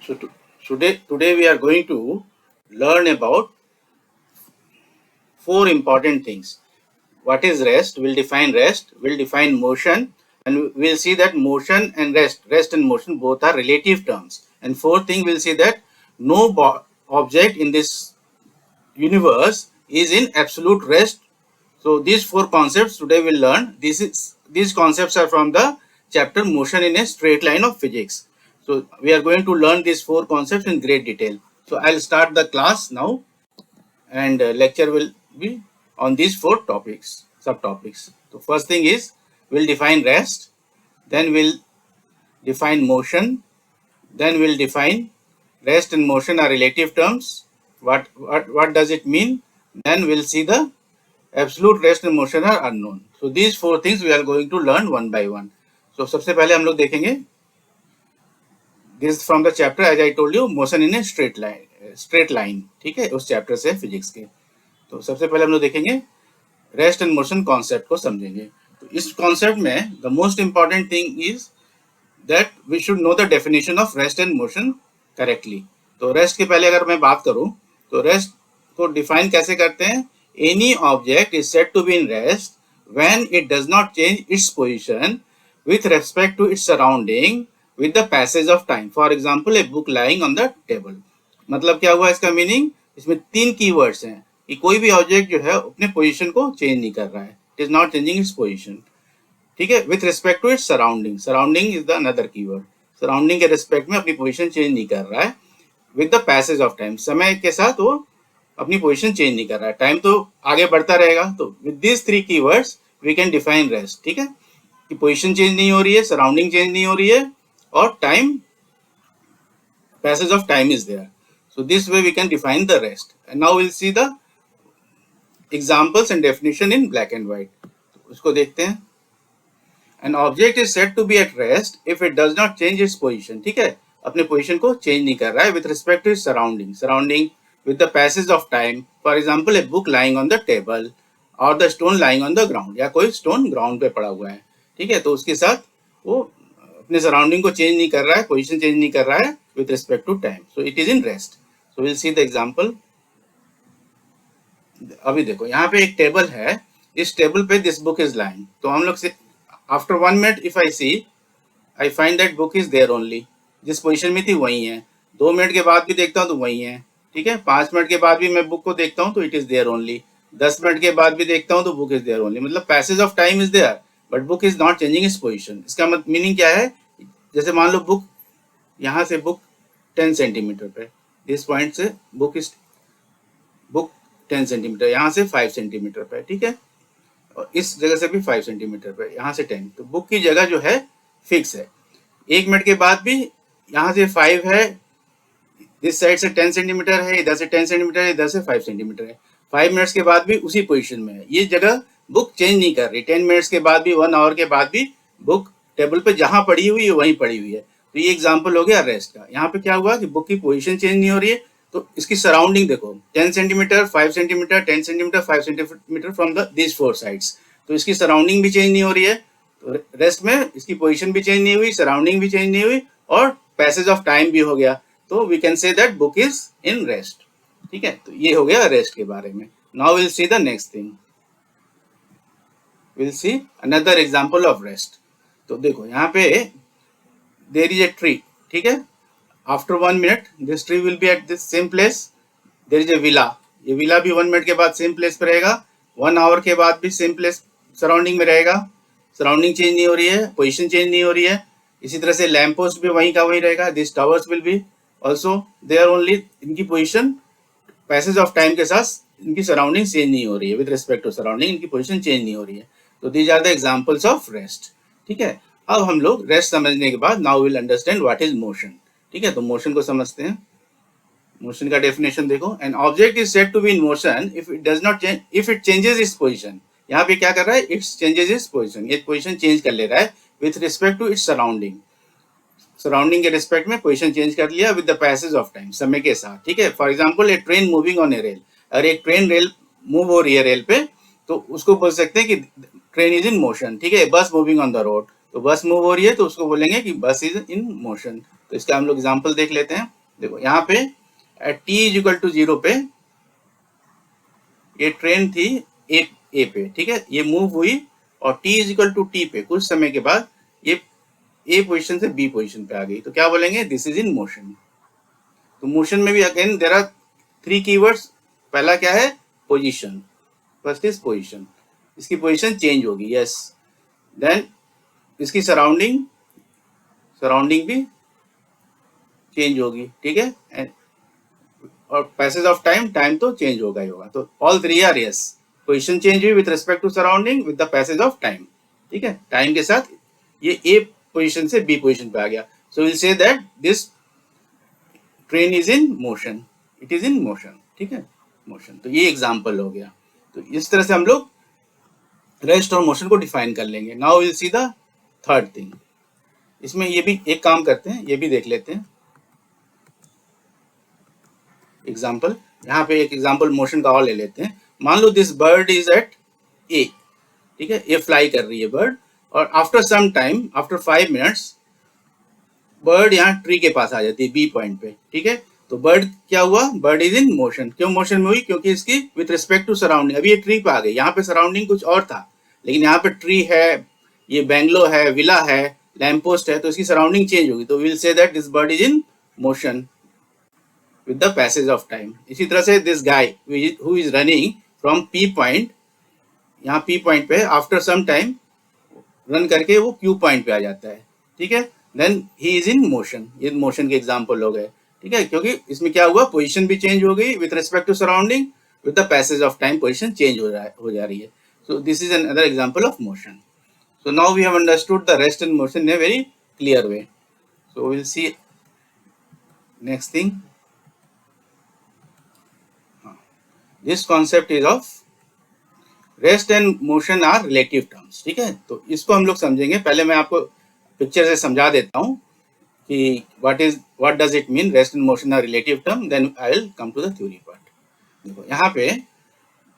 So today we are going to learn about four important things. What is rest? We'll define rest. We'll define motion, and we'll see that motion and rest and motion both are relative terms. And fourth thing, we'll see that no object in this universe is in absolute rest. So these four concepts today we'll learn. These concepts are from the chapter Motion in a Straight Line of Physics. So we are going to learn these four concepts in great detail. So I'll start the class now, and lecture will be on these four topics, subtopics. So first thing is we'll define rest, then we'll define motion, then we'll define rest and motion are relative terms. What does it mean? Then we'll see the absolute rest and motion are unknown. So these four things we are going to learn one by one. So सबसे पहले हम लोग देखेंगे this from the chapter as I told you motion in a straight line. ठीक है, उस chapter से physics के. तो सबसे पहले हम लोग देखेंगे रेस्ट एंड मोशन कॉन्सेप्ट को समझेंगे. तो इस कॉन्सेप्ट में the most important thing is that we should know the definition of rest and motion correctly. तो रेस्ट के पहले अगर मैं बात करूं तो रेस्ट को डिफाइन कैसे करते हैं? Any object is said to be in rest when it does not change its position with respect to its surrounding with the passage of time. For example a book lying on the table. मतलब क्या हुआ इसका meaning? इसमें तीन keywords हैं कि कोई भी ऑब्जेक्ट जो है अपने पोजीशन को चेंज नहीं कर रहा है. It is not changing its position. ठीक है, with respect to its surrounding. Surrounding is the another keyword. Surrounding के रिस्पेक्ट में अपनी पोजीशन चेंज नहीं कर रहा है. With the passage of time, समय के साथ वो अपनी पोजीशन चेंज नहीं कर रहा है. टाइम तो आगे बढ़ता रहेगा. तो with this three keywords we can define rest. ठीक है, कि पोजीशन चेंज नहीं हो रही है, सराउंडिंग चेंज नहीं हो रही है, और time, passage of time is there. So this way we can define the rest. And now we'll see the examples and definition in black and white. उसको देखते हैं. An object is said to be at rest if it does not change its position. ठीक है, अपने position को change नहीं कर रहा है with respect to its surrounding with the passage of time. For example, a book lying on the table or the stone lying on the ground. या कोई stone ground पे पड़ा हुआ है. ठीक है, तो उसके साथ वो अपने सराउंडिंग को चेंज नहीं कर रहा है, पोजीशन चेंज नहीं कर रहा है with respect to time. So it is in rest. So we'll see the example. अभी देखो यहाँ पे एक टेबल है. इस टेबल पे दिस बुक इज लाइंग. तो हम लोग say after 1 minute if I see I find that book is there only. जिस पोजीशन में थी वही है. 2 मिनट के बाद भी देखता हूँ तो वही है. ठीक है, 5 मिनट के बाद भी मैं बुक को देखता हूँ तो it is there only. 10 minute के बाद भी देखता हूँ तो बुक इज देयर ओनली. मतलब passage of time is there but book is not changing its position. इसका मीनिंग क्या है? जैसे मान लो बुक, यहाँ से बुक 10 सेंटीमीटर पे, इस पॉइंट से बुक 10 सेंटीमीटर, यहाँ से 5 सेंटीमीटर पे. ठीक है, और इस जगह से भी 5 सेंटीमीटर पे, यहाँ से 10. तो बुक की जगह जो है फिक्स है. 1 मिनट के बाद भी यहाँ से 5 है, इस साइड से 10 सेंटीमीटर है, इधर से 10 सेंटीमीटर है, इधर से 5 सेंटीमीटर है. 5 मिनट्स के बाद भी उसी पोजीशन में है. ये जगह बुक चेंज नहीं कर रही. 10 मिनट्स के बाद भी, 1 आवर के बाद भी बुक टेबल पे जहाँ पड़ी हुई है वहीं पड़ी हुई है. तो ये एग्जाम्पल हो गया रेस्ट का. यहाँ पे क्या हुआ कि बुक की पोजीशन चेंज नहीं हो रही है, तो इसकी सराउंडिंग देखो, 10 centimetre, 5 centimetre, 10 centimetre, 5 centimetre from this 4 sides. तो इसकी सराउंडिंग भी चेंज नहीं हो रही है. तो रेस्ट में इसकी पोजीशन भी चेंज नहीं हुई, सराउंडिंग भी चेंज नहीं हुई, और पैसेज ऑफ टाइम भी हो गया. तो we can say that book is in rest. ठीक है, तो ये हो गया रेस्ट के बारे में. Now will see the next thing. Will see another example of rest. तो देखो यहाँ पे there is a tree. ठीक है, after 1 minute this tree will be at this same place. there is a villa. ये विला भी 1 minute के बाद सेम प्लेस पे रहेगा. 1 आवर के बाद भी सेम प्लेस सराउंडिंग में रहेगा. सराउंडिंग चेंज नहीं हो रही है, पोजीशन चेंज नहीं हो रही है. इसी तरह से लैम्प पोस्ट भी वहीं का वहीं रहेगा. This towers will be also there only. इनकी पोजीशन पैसेज ऑफ टाइम के साथ इनकी सराउंडिंग चेंज नहीं हो रही है. विद रिस्पेक्ट टू सराउंडिंग इनकी पोजीशन चेंज नहीं हो रही है. तो these are the examples of rest. ठीक है, अब हम लोग रेस्ट समझने के बाद now will understand what is motion. ठीक है, तो मोशन को समझते हैं. मोशन का डेफिनेशन देखो. An object is said to be in motion if it does not change, if it changes its position. यहाँ पे क्या कर रहा है? It changes its position. ये पोजीशन चेंज कर ले रहा है with respect to its surrounding. Surrounding के रिस्पेक्ट में पोजीशन चेंज कर लिया with the passage of time, समय के साथ. ठीक है, for example a train moving on a rail. अगर एक ट्रेन रेल मूव हो रही है रेल पे, तो उसको बोल सकते हैं कि ट्रेन इज इन मोशन. ठीक है, बस मूविंग ऑन द रोड, तो बस मूव हो रही है तो उसको बोलेंगे कि बस इज इन मोशन. तो इसका हम लोग एग्जांपल देख लेते हैं. देखो यहाँ पे at t is equal to 0 पे ये ट्रेन थी ए पे, ठीक है, ये मूव हुई और t is equal to T पे कुछ समय के बाद ये ए पोजीशन से बी पोजीशन पे आ गई, तो क्या बोलेंगे, दिस इज इन मोशन। तो मोशन में भी अगेन देयर आर 3 कीवर्ड्स। पहला क्या है, पोजीशन, फर्स्ट इज पोजीशन, इसकी पोजीशन चेंज होगी, यस। देन इसकी सराउंडिंग भी चेंज होगी, ठीक है, और पैसेज ऑफ टाइम तो चेंज होगा ही होगा। तो all 3 are yes, position change हुई with respect to surrounding with the passage of time, ठीक है, टाइम के साथ ये ए पोजीशन से बी पोजीशन पे आ गया। So will say that this train is in motion, it is in motion, ठीक है, मोशन। तो ये एग्जांपल हो गया। तो इस तरह से हम लोग रेस्ट और मोशन को डिफाइन कर लेंगे। Now will see the third thing. इसमें ये भी एक काम करते हैं, ये भी देख लेते हैं एग्जाम्पल। यहाँ पे एक एग्जाम्पल मोशन का और ले लेते हैं। मान लो this bird is at A, ठीक है, ये फ्लाई कर रही है बर्ड, और after some time, after 5 minutes bird यहाँ ट्री के पास आ जाती है बी पॉइंट पे, ठीक है। तो बर्ड क्या हुआ, बर्ड इज इन मोशन। क्यों मोशन में हुई, क्योंकि इसकी विथ रिस्पेक्ट टू सराउंडिंग, अभी ये ट्री पे आ गई, यहाँ पे सराउंडिंग कुछ और था, लेकिन यहाँ पे ट्री है, ये बैंगलो है, विला है, लैम्प पोस्ट है, तो इसकी सराउंडिंग चेंज होगी। तो will say that this bird is in motion with the passage of time. इसी तरह से this guy who is running from P point, यहाँ पी पॉइंट पे आफ्टर सम टाइम रन करके वो क्यू पॉइंट पे आ जाता है, ठीक है, then he is in motion. ये मोशन के एग्जाम्पल हो गए, ठीक है, क्योंकि इसमें क्या हुआ, पोजीशन भी चेंज हो गई with respect to surrounding, with the passage of time position change हो जा रही है। So this is another example of motion. So now we have understood the rest and motion in a very clear way. So will see next thing. This concept is of rest and motion are relative terms, ठीक है। तो इसको हम लोग समझेंगे। पहले मैं आपको पिक्चर से समझा देता हूँ कि what does it mean, rest and motion are relative term, then I will come to the theory part. देखो यहाँ पे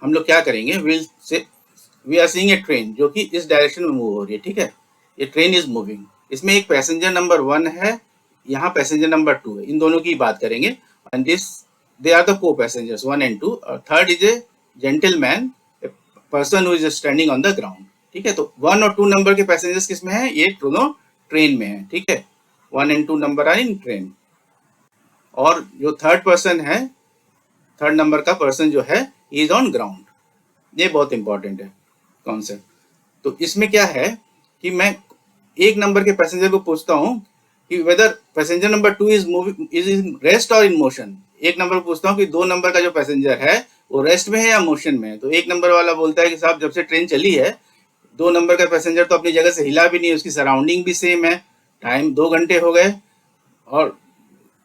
हम लोग क्या करेंगे, we are seeing a train जो कि इस डायरेक्शन में मूव हो रही है, ठीक है, ये ट्रेन इज मूविंग। इसमें एक पैसेंजर नंबर 1 है, यहाँ पैसेंजर नंबर 2 है, इन दोनों की बात करेंगे। And this they are the को पैसेंजर्स 1 and 2, और third is a gentleman, person who is standing on the ground, ठीक है। तो 1 और 2 नंबर के पैसेंजर्स किसमें है, ये दोनों ट्रेन में है, ठीक है, 1 and 2 number are in train. और जो थर्ड पर्सन है, थर्ड नंबर का पर्सन जो है, इज ऑन ग्राउंड। ये बहुत इंपॉर्टेंट है कॉन्सेप्ट। तो इसमें क्या है कि मैं एक नंबर के पैसेंजर को पूछता हूँ कि whether passenger number 2 is moving, is in rest और इन मोशन। एक नंबर पूछता हूँ कि 2 नंबर का जो पैसेंजर है वो रेस्ट में है या मोशन में है। तो एक नंबर वाला बोलता है कि साहब जब से ट्रेन चली है 2 नंबर का पैसेंजर तो अपनी जगह से हिला भी नहीं, उसकी सराउंडिंग भी सेम है, टाइम 2 घंटे हो गए और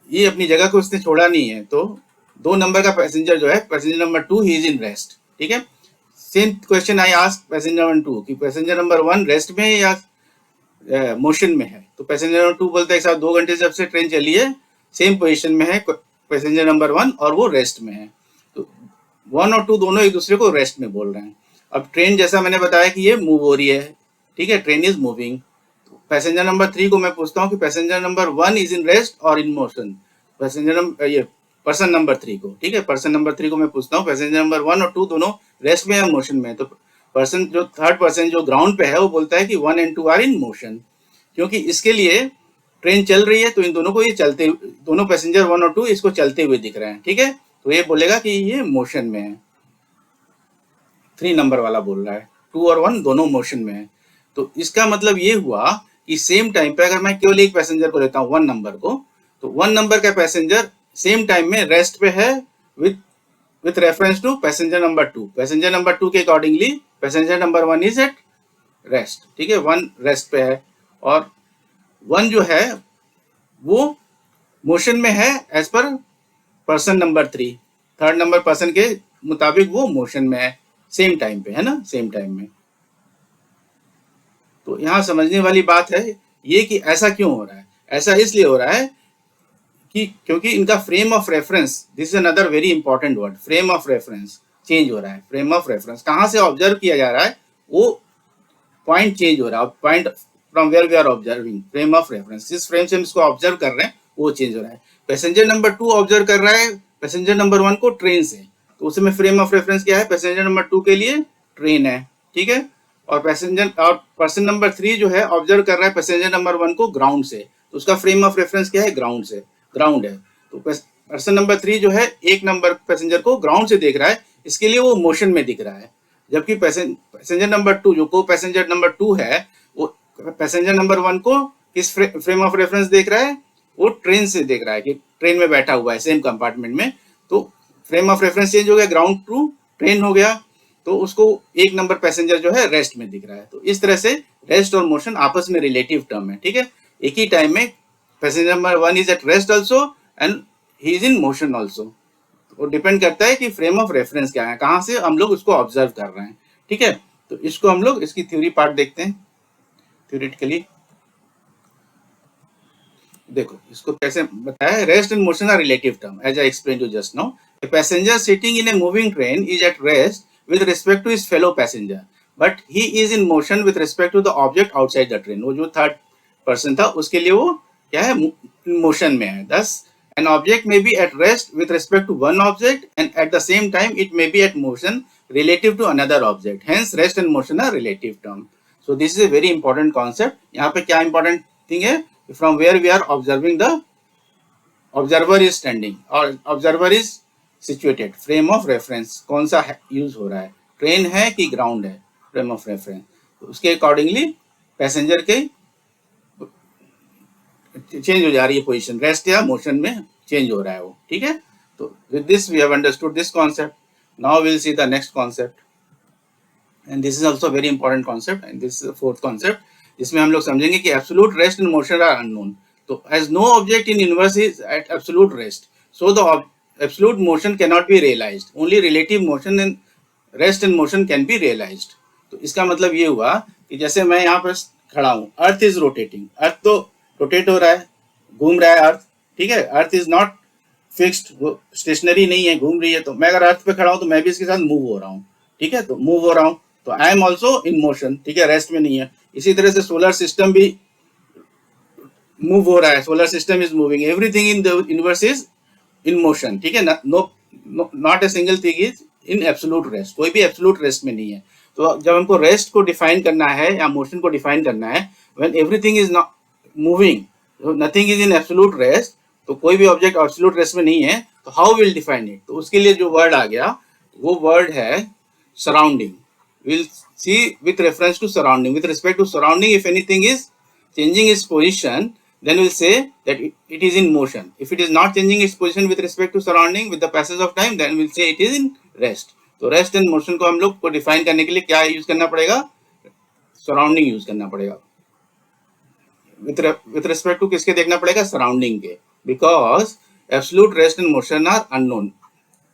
ये अपनी जगह को उसने छोड़ा नहीं है। तो 2 नंबर का पैसेंजर जो है, passenger number 2, he is in rest, ठीक है। Same question I ask passenger number 2 कि पैसेंजर नंबर 1 रेस्ट में है या मोशन में है। तो पैसेंजर नंबर 2 बोलता है साहब 2 घंटे जब से ट्रेन चली है सेम पोजीशन में है पैसेंजर नंबर 1 और वो रेस्ट में है। तो 1 और 2 दोनों एक दूसरे को रेस्ट में बोल रहे हैं। अब ट्रेन जैसा मैंने बताया कि ये मूव हो रही है, ठीक है, train is moving. Passenger number 3 को मैं पूछता हूँ कि passenger number 1 is in rest और इन मोशन। पैसेंजर नंबर ये पर्सन नंबर 3 को, ठीक है, पर्सन नंबर 3 को मैं पूछता हूँ पैसेंजर नंबर 1 और 2 दोनों रेस्ट में या मोशन में। तो पर्सन जो थर्ड पर्सन जो ग्राउंड पे है वो बोलता है कि 1 and 2 आर इन मोशन, क्योंकि इसके लिए ट्रेन चल रही है तो इन दोनों को ये चलते, दोनों पैसेंजर 1 और 2 इसको चलते हुए दिख रहे हैं, ठीक है। तो ये बोलेगा कि ये मोशन में है। 3 नंबर वाला बोल रहा है 2 और 1 दोनों मोशन में है। तो इसका मतलब ये हुआ कि सेम टाइम पे अगर मैं केवल एक पैसेंजर को लेता हूँ 1 नंबर को, तो 1 नंबर का पैसेंजर सेम टाइम में रेस्ट पे है with reference to passenger number 2। Passenger number 2 के accordingly passenger number 1 is at rest, ठीक है, 1 रेस्ट पे है और 1 जो है वो मोशन में है एज पर person number 3। Third number person के मुताबिक वो मोशन में है सेम टाइम पे, है ना, सेम टाइम में। तो यहाँ समझने वाली बात है ये कि ऐसा क्यों हो रहा है। ऐसा इसलिए हो रहा है कि क्योंकि इनका frame of reference, this is another very important word, frame of reference change हो रहा है। फ्रेम ऑफ रेफरेंस कहाँ से ऑब्जर्व किया जा रहा है, वो पॉइंट चेंज हो रहा है। Point from where we are observing, frame of reference, जिस फ्रेम से हम इसको ऑब्जर्व कर रहे हैं वो चेंज हो रहा है। पैसेंजर नंबर 2 ऑब्जर्व कर रहा है पैसेंजर नंबर 1 को ट्रेन से, तो उसमें फ्रेम ऑफ रेफरेंस क्या है, पैसेंजर नंबर 2 के लिए ट्रेन है, ठीक है। और पर्सन नंबर 3 जो है ऑब्जर्व कर रहा है पैसेंजर नंबर 1 को ग्राउंड से, तो उसका फ्रेम ऑफ रेफरेंस क्या है, ग्राउंड है। तो पर्सन नंबर 3 जो है एक नंबर पैसेंजर को ग्राउंड से देख रहा है, इसके लिए वो मोशन में दिख रहा है। जबकि पैसेंजर नंबर 2 जो को पैसेंजर नंबर 2 है, वो पैसेंजर नंबर 1 को किस फ्रेम ऑफ रेफरेंस देख रहा है, वो ट्रेन से देख रहा है कि ट्रेन में बैठा हुआ है सेम कंपार्टमेंट में। तो फ्रेम ऑफ रेफरेंस चेंज हो गया, ग्राउंड टू ट्रेन हो गया, तो उसको एक नंबर पैसेंजर जो है रेस्ट में दिख रहा है। तो इस तरह से रेस्ट और मोशन आपस में रिलेटिव टर्म है, ठीक है। एक ही टाइम में passenger number 1 is at rest also and he is in motion also. वो डिपेंड करता है कि फ्रेम ऑफ रेफरेंस क्या है, कहाँ से हम लोग उसको ऑब्जर्व कर रहे हैं, ठीक है। तो इसको हम लोग इसकी थ्योरी पार्ट देखते हैं। थ्योरेटिकली देखो इसको कैसे बताया, rest and motion are relative term as I explain you just now. A passenger sitting in a moving train is at rest with respect to his fellow passenger, but he is in motion with respect to the object outside the train। वो जो third person था उसके लिए वो क्या है, motion में है। Thus an object may be at rest with respect to one object and at the same time it may be at motion relative to another object, hence rest and motion are relative term। So this is a very important concept। यहाँ पे क्या important thing है, from where we are observing the observer is standing or observer is situated, frame of reference कौन सा use हो रहा है, train है कि ग्राउंड है, फ्रेम ऑफ रेफरेंस, तो उसके अकॉर्डिंगली पैसेंजर के चेंज हो जा रही है पोजीशन, रेस्ट या मोशन में चेंज हो रहा है वो, ठीक है। तो with this we have understood this concept. Now we will see the next concept and this is also very important concept and this is the fourth concept, जिसमें हम लोग समझेंगे कि absolute rest and motion are unknown. तो as no object in universe is at absolute rest, so the absolute motion cannot be realized, only relative motion and rest and motion can be realized। तो इसका मतलब ये हुआ कि जैसे मैं यहाँ पर खड़ा हूँ, अर्थ इज रोटेटिंग, अर्थ तो रोटेट हो रहा है, घूम रहा है अर्थ, ठीक है। अर्थ इज नॉट फिक्स्ड, वो स्टेशनरी नहीं है, घूम रही है। तो मैं अगर अर्थ पे खड़ा हूँ तो मैं भी इसके साथ मूव हो रहा हूँ, ठीक है। तो मूव हो रहा हूँ तो I am also in motion, ठीक है, रेस्ट में नहीं है। इसी तरह से सोलर सिस्टम भी मूव हो रहा है, solar system is moving, everything in the universe is in motion, ठीक है। Not a single thing is in absolute rest, कोई भी एब्सोल्यूट रेस्ट में नहीं है। तो जब हमको रेस्ट को डिफाइन करना है या मोशन को डिफाइन करना है, when everything is not moving, nothing is in absolute rest, तो कोई भी ऑब्जेक्ट एब्सोल्यूट रेस्ट में नहीं है, तो हाउ विल डिफाइन इट। तो उसके लिए जो वर्ड आ गया वो वर्ड है surrounding. Will see with reference to surrounding, with respect to surrounding, if anything is changing its position, then we'll say that it is in motion. If it is not changing its position with respect to surrounding with the passage of time, then we'll say it is in rest। तो rest and motion को हम लोग को define करने के लिए क्या use करना पड़ेगा, सराउंडिंग यूज करना पड़ेगा। विथ रिस्पेक्ट टू किसके देखना पड़ेगा, सराउंडिंग के, because absolute rest and motion are unknown.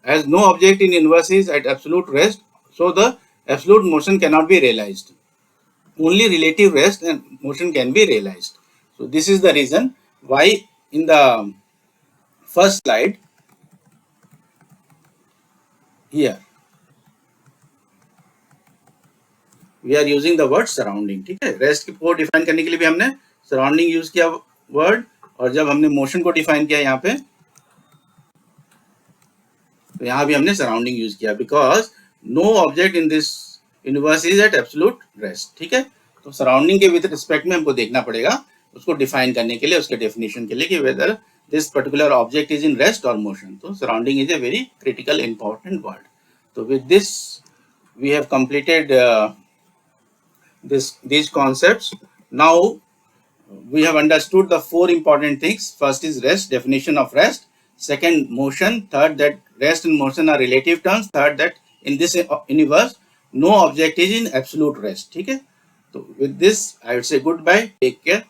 As no object in universe is at absolute rest, so the absolute motion cannot be realized, only relative rest and motion can be realized। So this is the reason why in the first slide here we are using the word surrounding, ठीक है। Rest को define करने के लिए भी हमने surrounding use किया word, और जब हमने मोशन को डिफाइन किया यहाँ पे, तो यहाँ भी हमने सराउंडिंग यूज किया, because no object in this universe is at absolute rest, ठीक है। तो सराउंडिंग के विद रिस्पेक्ट में हमको देखना पड़ेगा उसको डिफाइन करने के लिए, उसके डेफिनेशन के लिए, कि whether this particular object is in rest और मोशन। तो surrounding is a very critical important word. तो with this we have completed these concepts। Now we have understood the four important things। First is rest, definition of rest; second, motion; third, that rest and motion are relative terms; third, that in this universe no object is in absolute rest, ठीक है। तो with this I would say goodbye, take care।